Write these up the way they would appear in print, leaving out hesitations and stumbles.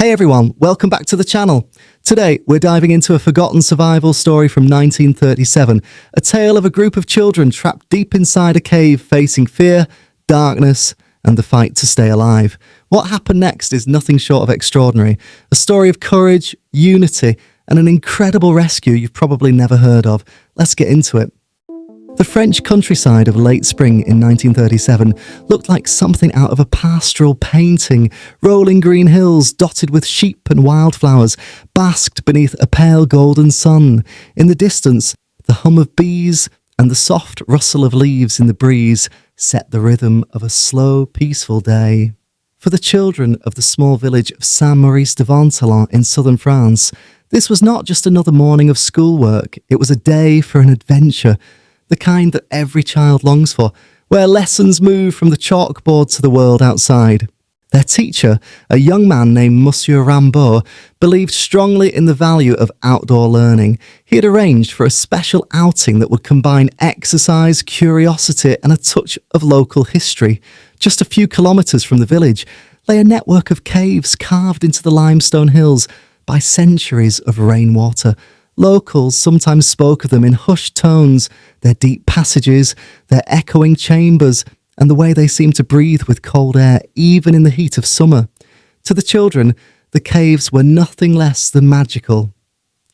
Hey everyone, welcome back to the channel. Today, we're diving into a forgotten survival story from 1937, a tale of a group of children trapped deep inside a cave facing fear, darkness, and the fight to stay alive. What happened next is nothing short of extraordinary, a story of courage, unity, and an incredible rescue you've probably never heard of. Let's get into it. The French countryside of late spring in 1937 looked like something out of a pastoral painting. Rolling green hills dotted with sheep and wildflowers basked beneath a pale golden sun. In the distance, the hum of bees and the soft rustle of leaves in the breeze set the rhythm of a slow, peaceful day. For the children of the small village of Saint-Maurice-de-Ventalon in southern France, this was not just another morning of schoolwork, it was a day for an adventure. The kind that every child longs for, where lessons move from the chalkboard to the world outside. Their teacher, a young man named Monsieur Rimbaud, believed strongly in the value of outdoor learning. He had arranged for a special outing that would combine exercise, curiosity, and a touch of local history. Just a few kilometres from the village lay a network of caves carved into the limestone hills by centuries of rainwater. Locals sometimes spoke of them in hushed tones, their deep passages, their echoing chambers, and the way they seemed to breathe with cold air, even in the heat of summer. To the children, the caves were nothing less than magical.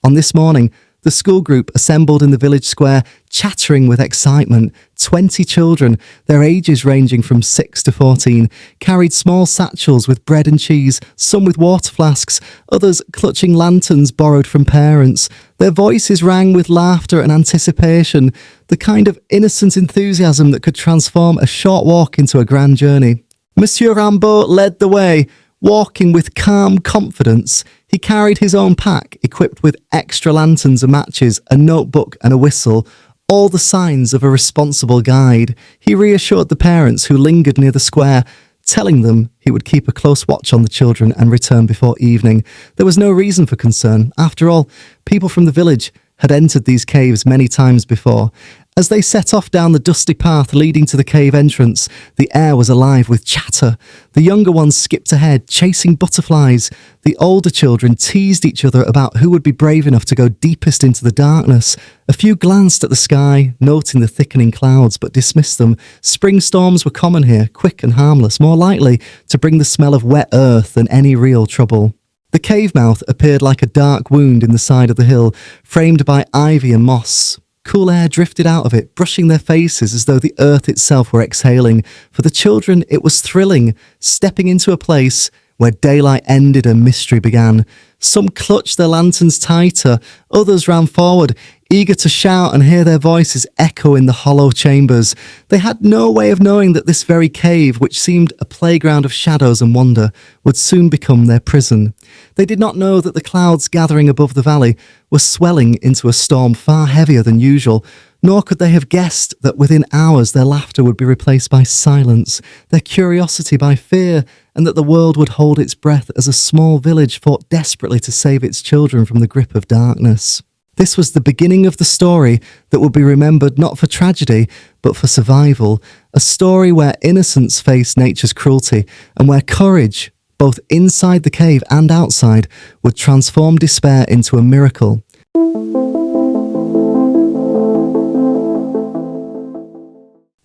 On this morning, the school group assembled in the village square, chattering with excitement. 20 children, their ages ranging from 6 to 14, carried small satchels with bread and cheese, some with water flasks, others clutching lanterns borrowed from parents. Their voices rang with laughter and anticipation, the kind of innocent enthusiasm that could transform a short walk into a grand journey. Monsieur Rimbaud led the way, walking with calm confidence. He carried his own pack, equipped with extra lanterns and matches, a notebook and a whistle, all the signs of a responsible guide. He reassured the parents who lingered near the square, telling them he would keep a close watch on the children and return before evening. There was no reason for concern. After all, people from the village had entered these caves many times before. As they set off down the dusty path leading to the cave entrance, the air was alive with chatter. The younger ones skipped ahead, chasing butterflies. The older children teased each other about who would be brave enough to go deepest into the darkness. A few glanced at the sky, noting the thickening clouds, but dismissed them. Spring storms were common here, quick and harmless, more likely to bring the smell of wet earth than any real trouble. The cave mouth appeared like a dark wound in the side of the hill, framed by ivy and moss. Cool air drifted out of it, brushing their faces as though the earth itself were exhaling. For the children, it was thrilling, stepping into a place where daylight ended and mystery began. Some clutched their lanterns tighter, others ran forward, eager to shout and hear their voices echo in the hollow chambers. They had no way of knowing that this very cave, which seemed a playground of shadows and wonder, would soon become their prison. They did not know that the clouds gathering above the valley were swelling into a storm far heavier than usual, nor could they have guessed that within hours their laughter would be replaced by silence, their curiosity by fear, and that the world would hold its breath as a small village fought desperately to save its children from the grip of darkness. This was the beginning of the story that would be remembered not for tragedy, but for survival, a story where innocence faced nature's cruelty, and where courage, both inside the cave and outside, would transform despair into a miracle.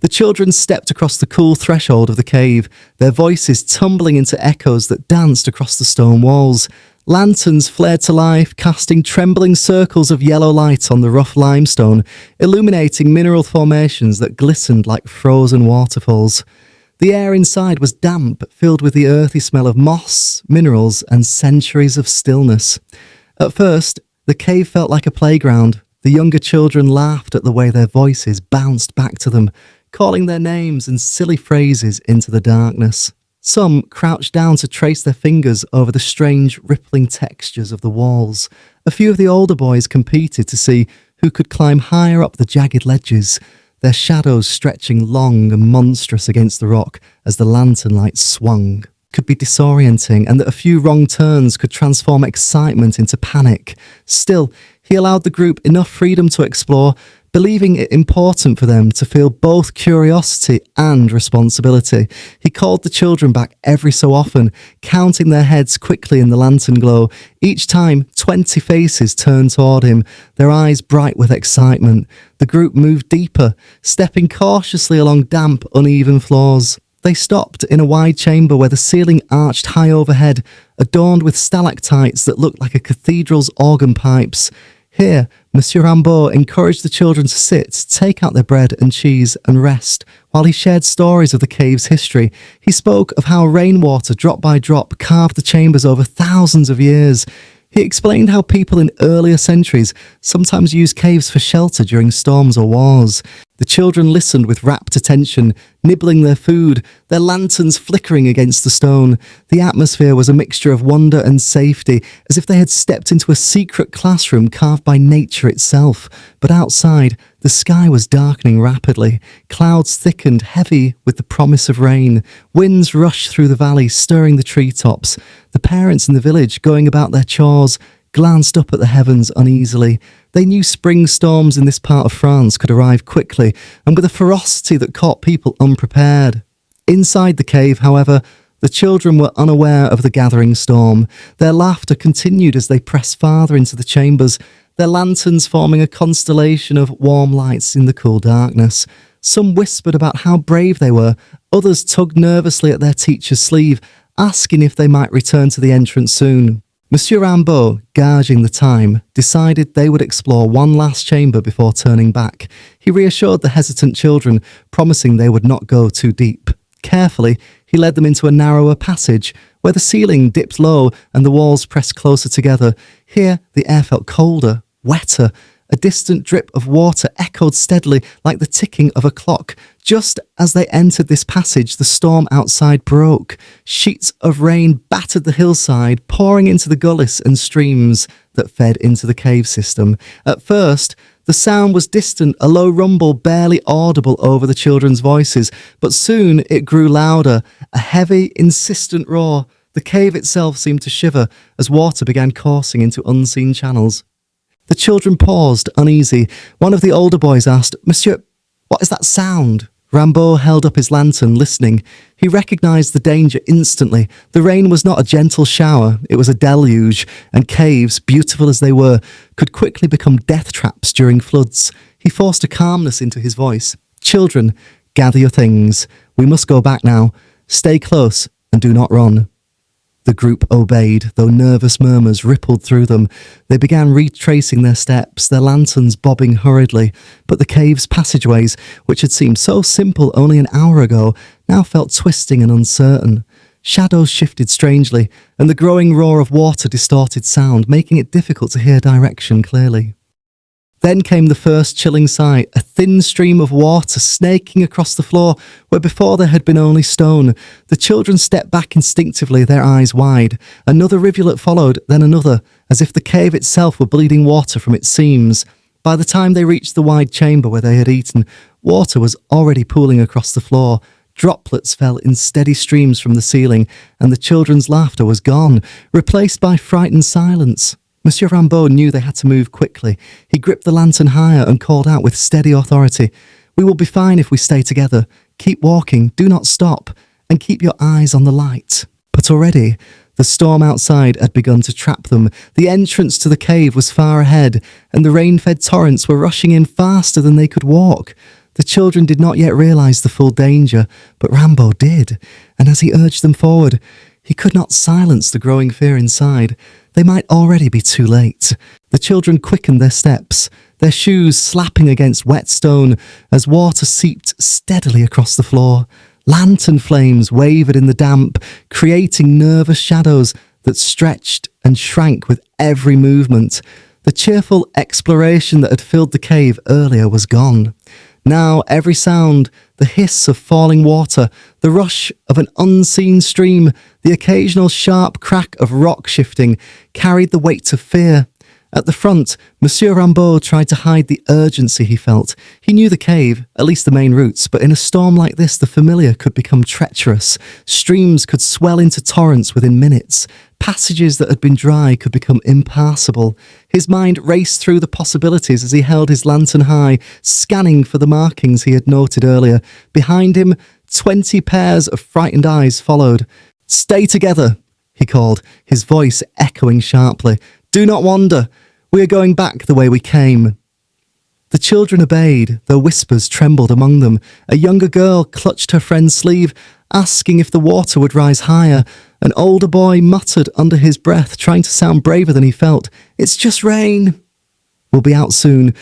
The children stepped across the cool threshold of the cave, their voices tumbling into echoes that danced across the stone walls. Lanterns flared to life, casting trembling circles of yellow light on the rough limestone, illuminating mineral formations that glistened like frozen waterfalls. The air inside was damp, filled with the earthy smell of moss, minerals, and centuries of stillness. At first, the cave felt like a playground. The younger children laughed at the way their voices bounced back to them, calling their names and silly phrases into the darkness. Some crouched down to trace their fingers over the strange, rippling textures of the walls. A few of the older boys competed to see who could climb higher up the jagged ledges, their shadows stretching long and monstrous against the rock as the lantern light swung. Could be disorienting, and that a few wrong turns could transform excitement into panic. Still, he allowed the group enough freedom to explore, believing it important for them to feel both curiosity and responsibility. He called the children back every so often, counting their heads quickly in the lantern glow. Each time, 20 faces turned toward him, their eyes bright with excitement. The group moved deeper, stepping cautiously along damp, uneven floors. They stopped in a wide chamber where the ceiling arched high overhead, adorned with stalactites that looked like a cathedral's organ pipes. Here, Monsieur Rimbaud encouraged the children to sit, take out their bread and cheese, and rest, while he shared stories of the cave's history. He spoke of how rainwater, drop by drop, carved the chambers over thousands of years. He explained how people in earlier centuries sometimes used caves for shelter during storms or wars. The children listened with rapt attention, nibbling their food, their lanterns flickering against the stone. The atmosphere was a mixture of wonder and safety, as if they had stepped into a secret classroom carved by nature itself. But outside, the sky was darkening rapidly. Clouds thickened, heavy with the promise of rain. Winds rushed through the valley, stirring the treetops. The parents in the village, going about their chores, glanced up at the heavens uneasily. They knew spring storms in this part of France could arrive quickly and with a ferocity that caught people unprepared. Inside the cave, however, the children were unaware of the gathering storm. Their laughter continued as they pressed farther into the chambers, their lanterns forming a constellation of warm lights in the cool darkness. Some whispered about how brave they were, others tugged nervously at their teacher's sleeve, asking if they might return to the entrance soon. Monsieur Rimbaud, gauging the time, decided they would explore one last chamber before turning back. He reassured the hesitant children, promising they would not go too deep. Carefully, he led them into a narrower passage, where the ceiling dipped low and the walls pressed closer together. Here, the air felt colder, wetter. A distant drip of water echoed steadily like the ticking of a clock. Just as they entered this passage, the storm outside broke. Sheets of rain battered the hillside, pouring into the gullies and streams that fed into the cave system. At first, the sound was distant, a low rumble barely audible over the children's voices, but soon it grew louder, a heavy, insistent roar. The cave itself seemed to shiver as water began coursing into unseen channels. The children paused, uneasy. One of the older boys asked, "Monsieur, what is that sound?" Rimbaud held up his lantern, listening. He recognized the danger instantly. The rain was not a gentle shower, it was a deluge, and caves, beautiful as they were, could quickly become death traps during floods. He forced a calmness into his voice. "Children, gather your things. We must go back now. Stay close and do not run." The group obeyed, though nervous murmurs rippled through them. They began retracing their steps, their lanterns bobbing hurriedly. But the cave's passageways, which had seemed so simple only an hour ago, now felt twisting and uncertain. Shadows shifted strangely, and the growing roar of water distorted sound, making it difficult to hear direction clearly. Then came the first chilling sight, a thin stream of water snaking across the floor where before there had been only stone. The children stepped back instinctively, their eyes wide. Another rivulet followed, then another, as if the cave itself were bleeding water from its seams. By the time they reached the wide chamber where they had eaten, water was already pooling across the floor. Droplets fell in steady streams from the ceiling, and the children's laughter was gone, replaced by frightened silence. Monsieur Rimbaud knew they had to move quickly. He gripped the lantern higher and called out with steady authority, "We will be fine if we stay together. Keep walking, do not stop, and keep your eyes on the light." But already, the storm outside had begun to trap them. The entrance to the cave was far ahead, and the rain-fed torrents were rushing in faster than they could walk. The children did not yet realize the full danger, but Rimbaud did, and as he urged them forward, he could not silence the growing fear inside. They might already be too late. The children quickened their steps, their shoes slapping against wet stone as water seeped steadily across the floor. Lantern flames wavered in the damp, creating nervous shadows that stretched and shrank with every movement. The cheerful exploration that had filled the cave earlier was gone. Now every sound, the hiss of falling water, the rush of an unseen stream, the occasional sharp crack of rock shifting, carried the weight of fear. At the front, Monsieur Rimbaud tried to hide the urgency he felt. He knew the cave, at least the main routes, but in a storm like this, the familiar could become treacherous. Streams could swell into torrents within minutes. Passages that had been dry could become impassable. His mind raced through the possibilities as he held his lantern high, scanning for the markings he had noted earlier. Behind him, 20 pairs of frightened eyes followed. "Stay together," he called, his voice echoing sharply. "Do not wander. We are going back the way we came." The children obeyed, though whispers trembled among them. A younger girl clutched her friend's sleeve, asking if the water would rise higher. An older boy muttered under his breath, trying to sound braver than he felt, "It's just rain." "We'll be out soon."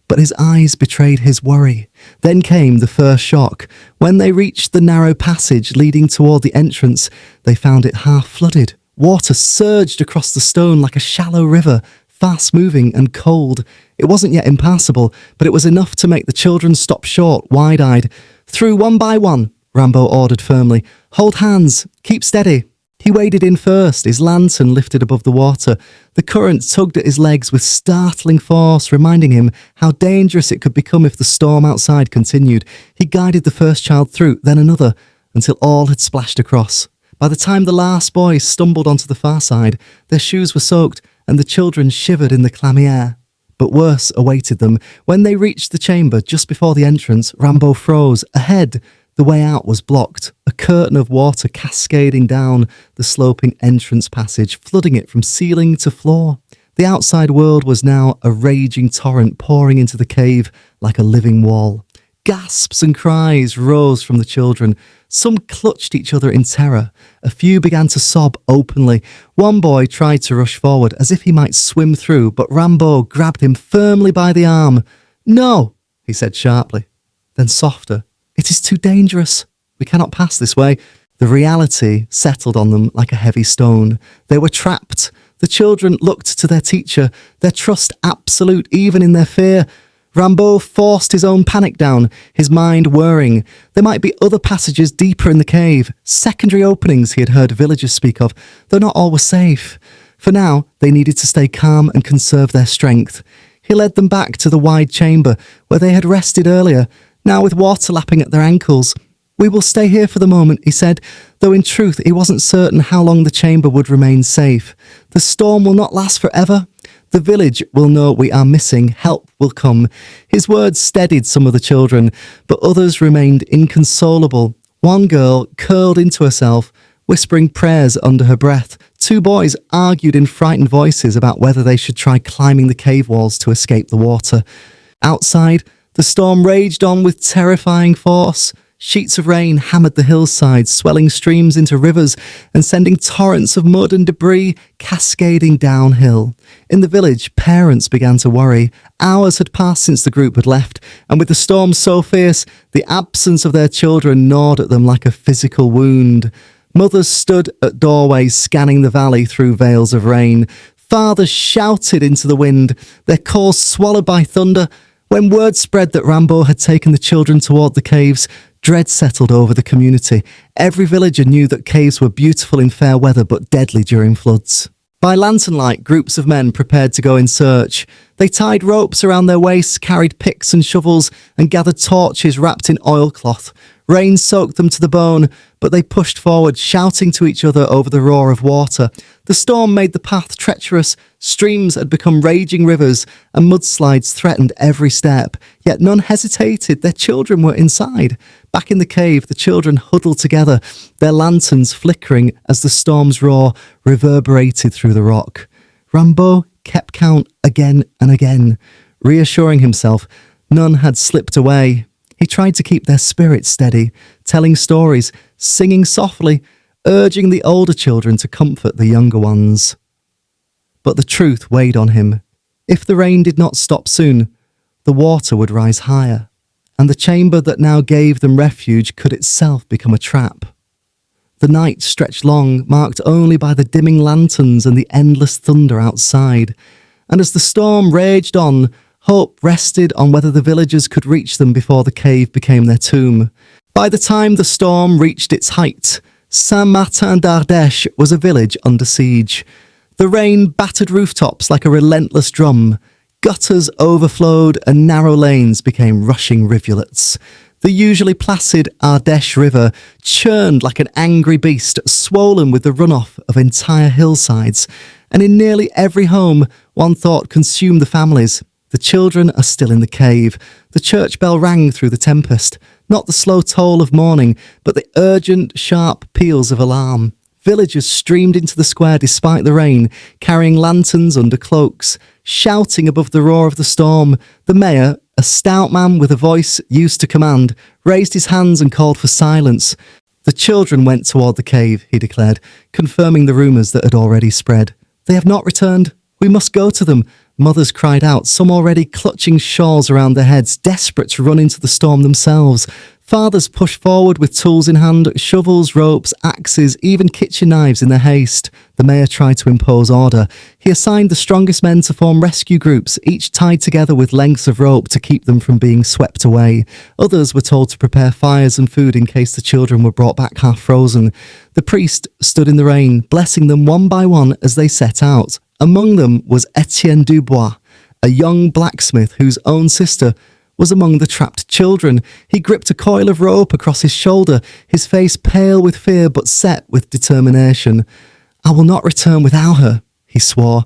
But his eyes betrayed his worry. Then came the first shock. When they reached the narrow passage leading toward the entrance, they found it half flooded. Water surged across the stone like a shallow river, fast-moving and cold. It wasn't yet impassable, but it was enough to make the children stop short, wide-eyed. "Through one by one," Rimbaud ordered firmly. "Hold hands. Keep steady." He waded in first, his lantern lifted above the water. The current tugged at his legs with startling force, reminding him how dangerous it could become if the storm outside continued. He guided the first child through, then another, until all had splashed across. By the time the last boy stumbled onto the far side, their shoes were soaked and the children shivered in the clammy air. But worse awaited them. When they reached the chamber just before the entrance, Rimbaud froze. Ahead, the way out was blocked, a curtain of water cascading down the sloping entrance passage, flooding it from ceiling to floor. The outside world was now a raging torrent pouring into the cave like a living wall. Gasps and cries rose from the children. Some clutched each other in terror. A few began to sob openly. One boy tried to rush forward as if he might swim through, but Rimbaud grabbed him firmly by the arm. "No," he said sharply. Then softer, "It is too dangerous. We cannot pass this way." The reality settled on them like a heavy stone. They were trapped. The children looked to their teacher, their trust absolute even in their fear. Rimbaud forced his own panic down, his mind whirring. There might be other passages deeper in the cave, secondary openings he had heard villagers speak of, though not all were safe. For now, they needed to stay calm and conserve their strength. He led them back to the wide chamber where they had rested earlier, now with water lapping at their ankles. "We will stay here for the moment," he said, though in truth he wasn't certain how long the chamber would remain safe. "The storm will not last forever. The village will know we are missing. Help will come." His words steadied some of the children, but others remained inconsolable. One girl curled into herself, whispering prayers under her breath. Two boys argued in frightened voices about whether they should try climbing the cave walls to escape the water. Outside, the storm raged on with terrifying force. Sheets of rain hammered the hillsides, swelling streams into rivers and sending torrents of mud and debris cascading downhill. In the village, parents began to worry. Hours had passed since the group had left, and with the storm so fierce, the absence of their children gnawed at them like a physical wound. Mothers stood at doorways scanning the valley through veils of rain. Fathers shouted into the wind, their calls swallowed by thunder. When word spread that Rimbaud had taken the children toward the caves, dread settled over the community. Every villager knew that caves were beautiful in fair weather but deadly during floods. By lantern light, groups of men prepared to go in search. They tied ropes around their waists, carried picks and shovels, and gathered torches wrapped in oilcloth. Rain soaked them to the bone, but they pushed forward, shouting to each other over the roar of water. The storm made the path treacherous. Streams had become raging rivers, and mudslides threatened every step. Yet none hesitated. Their children were inside. Back in the cave, the children huddled together, their lanterns flickering as the storm's roar reverberated through the rock. Rimbaud kept count again and again, reassuring himself none had slipped away. He tried to keep their spirits steady, telling stories, singing softly, urging the older children to comfort the younger ones. But the truth weighed on him. If the rain did not stop soon, the water would rise higher, and the chamber that now gave them refuge could itself become a trap. The night stretched long, marked only by the dimming lanterns and the endless thunder outside. And as the storm raged on, hope rested on whether the villagers could reach them before the cave became their tomb. By the time the storm reached its height, Saint-Martin d'Ardèche was a village under siege. The rain battered rooftops like a relentless drum. Gutters overflowed and narrow lanes became rushing rivulets. The usually placid Ardèche River churned like an angry beast, swollen with the runoff of entire hillsides. And in nearly every home, one thought consumed the families. The children are still in the cave. The church bell rang through the tempest. Not the slow toll of mourning, but the urgent, sharp peals of alarm. Villagers streamed into the square despite the rain, carrying lanterns under cloaks, shouting above the roar of the storm. The mayor, a stout man with a voice used to command, raised his hands and called for silence. The children went toward the cave, he declared, confirming the rumours that had already spread. They have not returned. We must go to them. Mothers cried out, some already clutching shawls around their heads, desperate to run into the storm themselves. Fathers pushed forward with tools in hand, shovels, ropes, axes, even kitchen knives in their haste. The mayor tried to impose order. He assigned the strongest men to form rescue groups, each tied together with lengths of rope to keep them from being swept away. Others were told to prepare fires and food in case the children were brought back half frozen. The priest stood in the rain, blessing them one by one as they set out. Among them was Etienne Dubois, a young blacksmith whose own sister was among the trapped children. He gripped a coil of rope across his shoulder, his face pale with fear but set with determination. I will not return without her, he swore.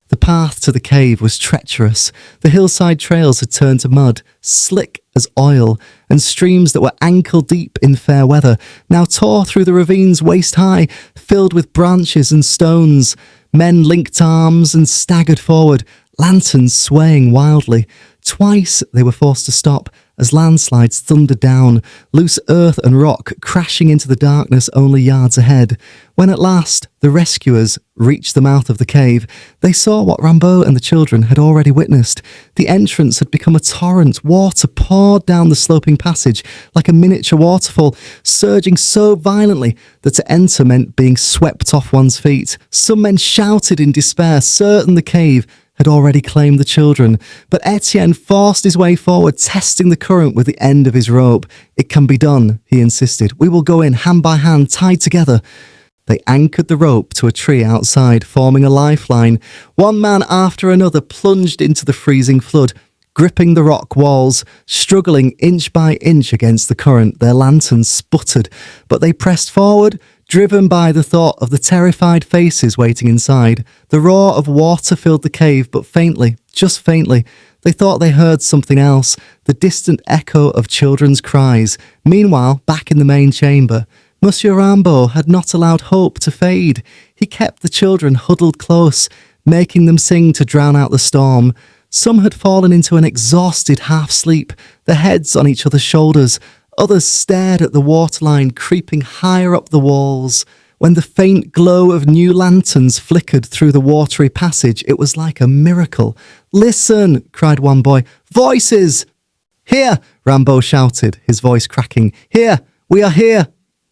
The path to the cave was treacherous. The hillside trails had turned to mud, slick as oil, and streams that were ankle deep in fair weather now tore through the ravines waist high, filled with branches and stones. Men linked arms and staggered forward, lanterns swaying wildly. Twice they were forced to stop as landslides thundered down, loose earth and rock crashing into the darkness only yards ahead. When at last the rescuers reached the mouth of the cave, they saw what Rimbaud and the children had already witnessed. The entrance had become a torrent. Water poured down the sloping passage like a miniature waterfall, surging so violently that to enter meant being swept off one's feet. Some men shouted in despair, certain the cave had already claimed the children, but Etienne forced his way forward, testing the current with the end of his rope. It can be done, he insisted. We will go in hand by hand, tied together. They anchored the rope to a tree outside, forming a lifeline. One man after another plunged into the freezing flood, gripping the rock walls, struggling inch by inch against the current. Their lanterns sputtered, but they pressed forward, driven by the thought of the terrified faces waiting inside. The roar of water filled the cave, but faintly, just faintly. They thought they heard something else, the distant echo of children's cries. Meanwhile, back in the main chamber, Monsieur Rimbaud had not allowed hope to fade. He kept the children huddled close, making them sing to drown out the storm. Some had fallen into an exhausted half-sleep, their heads on each other's shoulders. Others stared at the waterline creeping higher up the walls. When the faint glow of new lanterns flickered through the watery passage, it was like a miracle. "Listen!" cried one boy. "Voices!" "Here!" Rimbaud shouted, his voice cracking. "Here! We are here!"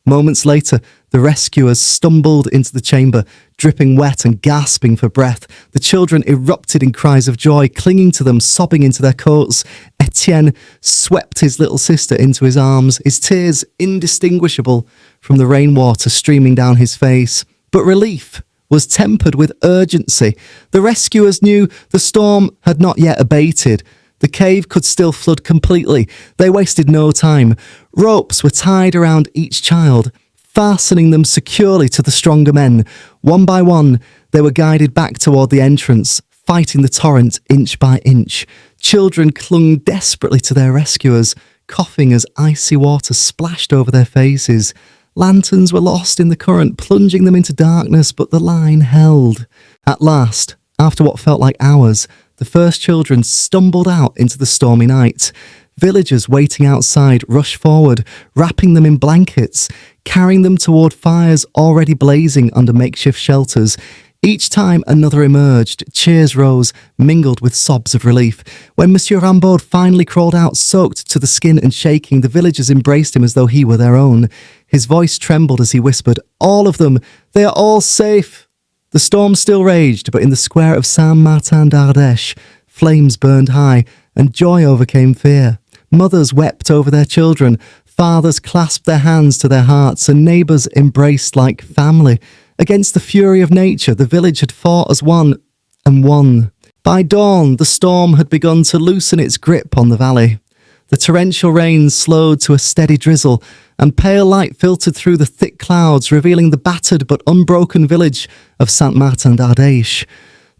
Moments later, the rescuers stumbled into the chamber, dripping wet and gasping for breath. The children erupted in cries of joy, clinging to them, sobbing into their coats. Etienne swept his little sister into his arms, his tears indistinguishable from the rainwater streaming down his face. But relief was tempered with urgency. The rescuers knew the storm had not yet abated. The cave could still flood completely. They wasted no time. Ropes were tied around each child, fastening them securely to the stronger men. One by one, they were guided back toward the entrance, fighting the torrent inch by inch. Children clung desperately to their rescuers, coughing as icy water splashed over their faces. Lanterns were lost in the current, plunging them into darkness, but the line held. At last, after what felt like hours, the first children stumbled out into the stormy night. Villagers waiting outside rushed forward, wrapping them in blankets, carrying them toward fires already blazing under makeshift shelters. Each time another emerged, cheers rose, mingled with sobs of relief. When Monsieur Rimbaud finally crawled out, soaked to the skin and shaking, the villagers embraced him as though he were their own. His voice trembled as he whispered, "All of them, they are all safe." The storm still raged, but in the square of Saint-Martin d'Ardèche, flames burned high, and joy overcame fear. Mothers wept over their children, fathers clasped their hands to their hearts, and neighbours embraced like family. Against the fury of nature, the village had fought as one and won. By dawn, the storm had begun to loosen its grip on the valley. The torrential rain slowed to a steady drizzle, and pale light filtered through the thick clouds, revealing the battered but unbroken village of Saint-Martin-d'Ardèche.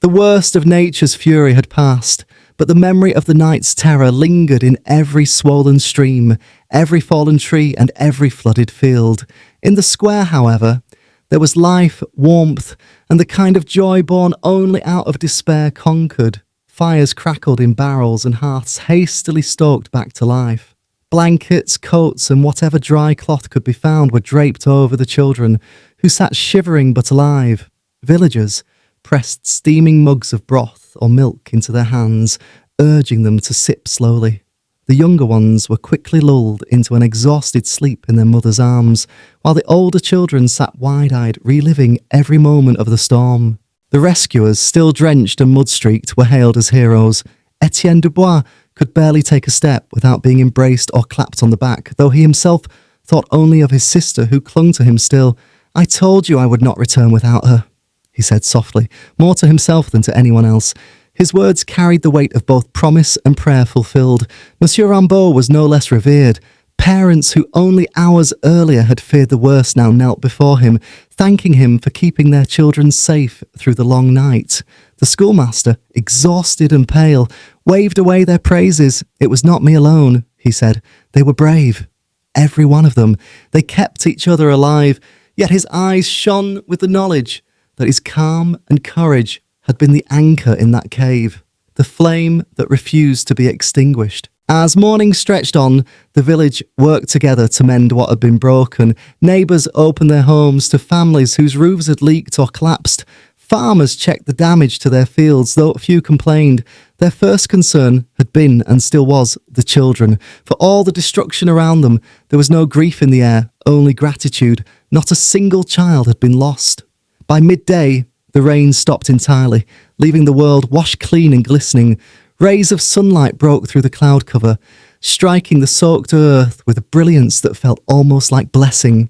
The worst of nature's fury had passed, but the memory of the night's terror lingered in every swollen stream, every fallen tree, and every flooded field. In the square, however, there was life, warmth, and the kind of joy born only out of despair conquered. Fires crackled in barrels and hearths hastily stoked back to life. Blankets, coats, and whatever dry cloth could be found were draped over the children, who sat shivering but alive. Villagers pressed steaming mugs of broth or milk into their hands, urging them to sip slowly. The younger ones were quickly lulled into an exhausted sleep in their mother's arms, while the older children sat wide-eyed, reliving every moment of the storm. The rescuers, still drenched and mud-streaked, were hailed as heroes. Etienne Dubois could barely take a step without being embraced or clapped on the back, though he himself thought only of his sister, who clung to him still. "I told you I would not return without her," he said softly, more to himself than to anyone else. His words carried the weight of both promise and prayer fulfilled. Monsieur Rambaud was no less revered. Parents who only hours earlier had feared the worst now knelt before him, thanking him for keeping their children safe through the long night. The schoolmaster, exhausted and pale, waved away their praises. "It was not me alone," he said. "They were brave. Every one of them. They kept each other alive, yet his eyes shone with the knowledge that his calm and courage had been the anchor in that cave, the flame that refused to be extinguished." As morning stretched on, the village worked together to mend what had been broken. Neighbours opened their homes to families whose roofs had leaked or collapsed. Farmers checked the damage to their fields, though few complained. Their first concern had been, and still was, the children. For all the destruction around them, there was no grief in the air, only gratitude. Not a single child had been lost. By midday, the rain stopped entirely, leaving the world washed clean and glistening. Rays of sunlight broke through the cloud cover, striking the soaked earth with a brilliance that felt almost like blessing.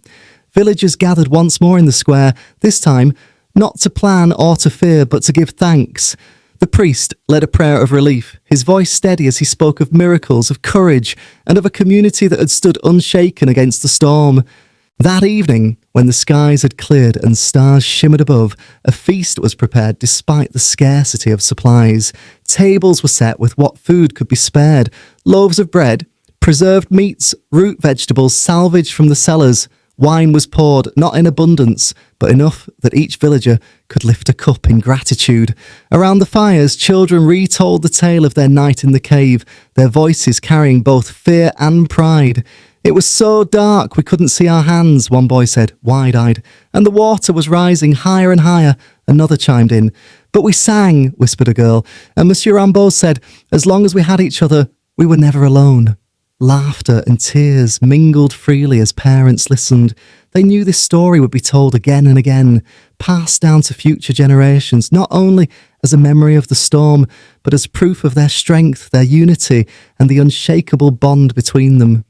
Villagers gathered once more in the square, this time not to plan or to fear, but to give thanks. The priest led a prayer of relief, his voice steady as he spoke of miracles, of courage, and of a community that had stood unshaken against the storm. That evening, when the skies had cleared and stars shimmered above, a feast was prepared despite the scarcity of supplies. Tables were set with what food could be spared: loaves of bread, preserved meats, root vegetables salvaged from the cellars. Wine was poured, not in abundance, but enough that each villager could lift a cup in gratitude. Around the fires, children retold the tale of their night in the cave, their voices carrying both fear and pride. "It was so dark we couldn't see our hands," one boy said, wide-eyed, "and the water was rising higher and higher," another chimed in. "But we sang," whispered a girl, and Monsieur Rambaud said, "As long as we had each other, we were never alone." Laughter and tears mingled freely as parents listened. They knew this story would be told again and again, passed down to future generations, not only as a memory of the storm, but as proof of their strength, their unity, and the unshakable bond between them.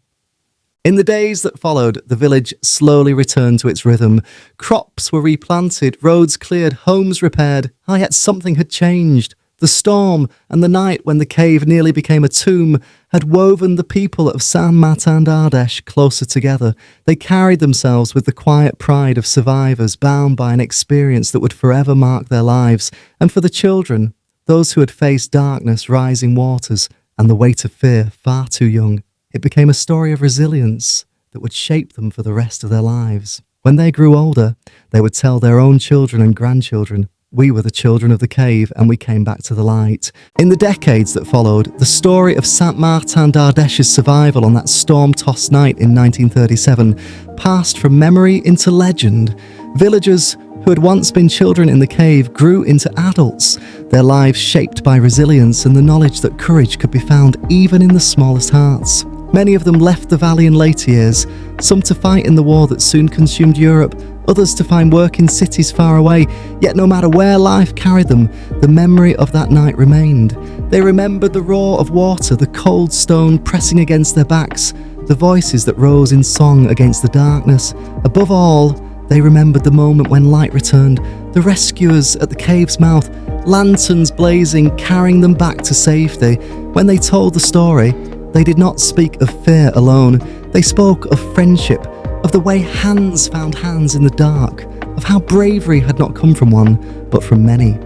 In the days that followed, the village slowly returned to its rhythm. Crops were replanted, roads cleared, homes repaired, yet something had changed. The storm and the night when the cave nearly became a tomb had woven the people of Saint-Martin-d'Ardèche closer together. They carried themselves with the quiet pride of survivors bound by an experience that would forever mark their lives. And for the children, those who had faced darkness, rising waters, and the weight of fear far too young, it became a story of resilience that would shape them for the rest of their lives. When they grew older, they would tell their own children and grandchildren, "We were the children of the cave and we came back to the light." In the decades that followed, the story of Saint-Martin-d'Ardèche's survival on that storm-tossed night in 1937 passed from memory into legend. Villagers who had once been children in the cave grew into adults, their lives shaped by resilience and the knowledge that courage could be found even in the smallest hearts. Many of them left the valley in later years, some to fight in the war that soon consumed Europe, others to find work in cities far away. Yet no matter where life carried them, the memory of that night remained. They remembered the roar of water, the cold stone pressing against their backs, the voices that rose in song against the darkness. Above all, They remembered the moment when light returned, the rescuers at the cave's mouth, lanterns blazing, carrying them back to safety. When they told the story, they did not speak of fear alone. They spoke of friendship, of the way hands found hands in the dark, of how bravery had not come from one, but from many.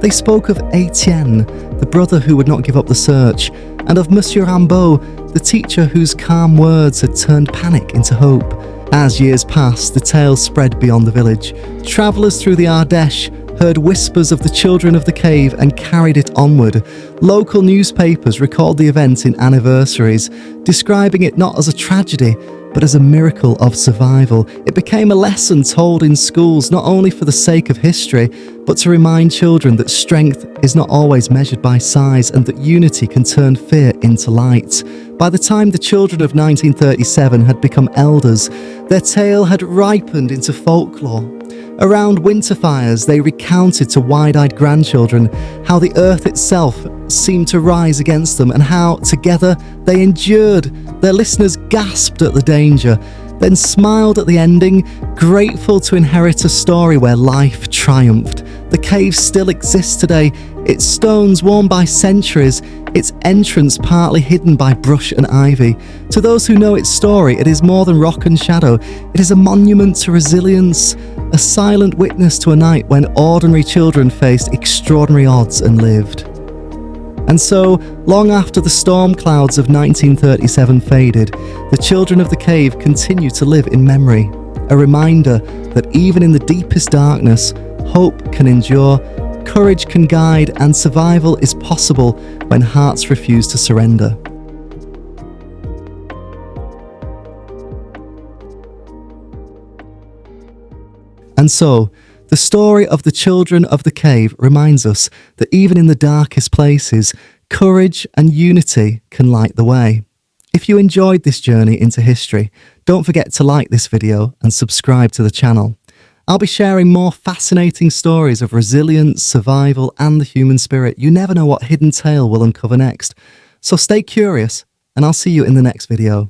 They spoke of Etienne, the brother who would not give up the search, and of Monsieur Rimbaud, the teacher whose calm words had turned panic into hope. As years passed, the tale spread beyond the village. Travellers through the Ardèche heard whispers of the children of the cave and carried it onward. Local newspapers recalled the event in anniversaries, describing it not as a tragedy, but as a miracle of survival. It became a lesson told in schools, not only for the sake of history, but to remind children that strength is not always measured by size and that unity can turn fear into light. By the time the children of 1937 had become elders, their tale had ripened into folklore. Around winter fires, they recounted to wide-eyed grandchildren how the earth itself seemed to rise against them and how, together, they endured. Their listeners gasped at the danger, then smiled at the ending, grateful to inherit a story where life triumphed. The cave still exists today, its stones worn by centuries, its entrance partly hidden by brush and ivy. To those who know its story, it is more than rock and shadow. It is a monument to resilience, a silent witness to a night when ordinary children faced extraordinary odds and lived. And so, long after the storm clouds of 1937 faded, the children of the cave continue to live in memory, a reminder that even in the deepest darkness, hope can endure, courage can guide, and survival is possible when hearts refuse to surrender. And so, the story of the children of the cave reminds us that even in the darkest places, courage and unity can light the way. If you enjoyed this journey into history, don't forget to like this video and subscribe to the channel. I'll be sharing more fascinating stories of resilience, survival, and the human spirit. You never know what hidden tale we'll uncover next. So stay curious, and I'll see you in the next video.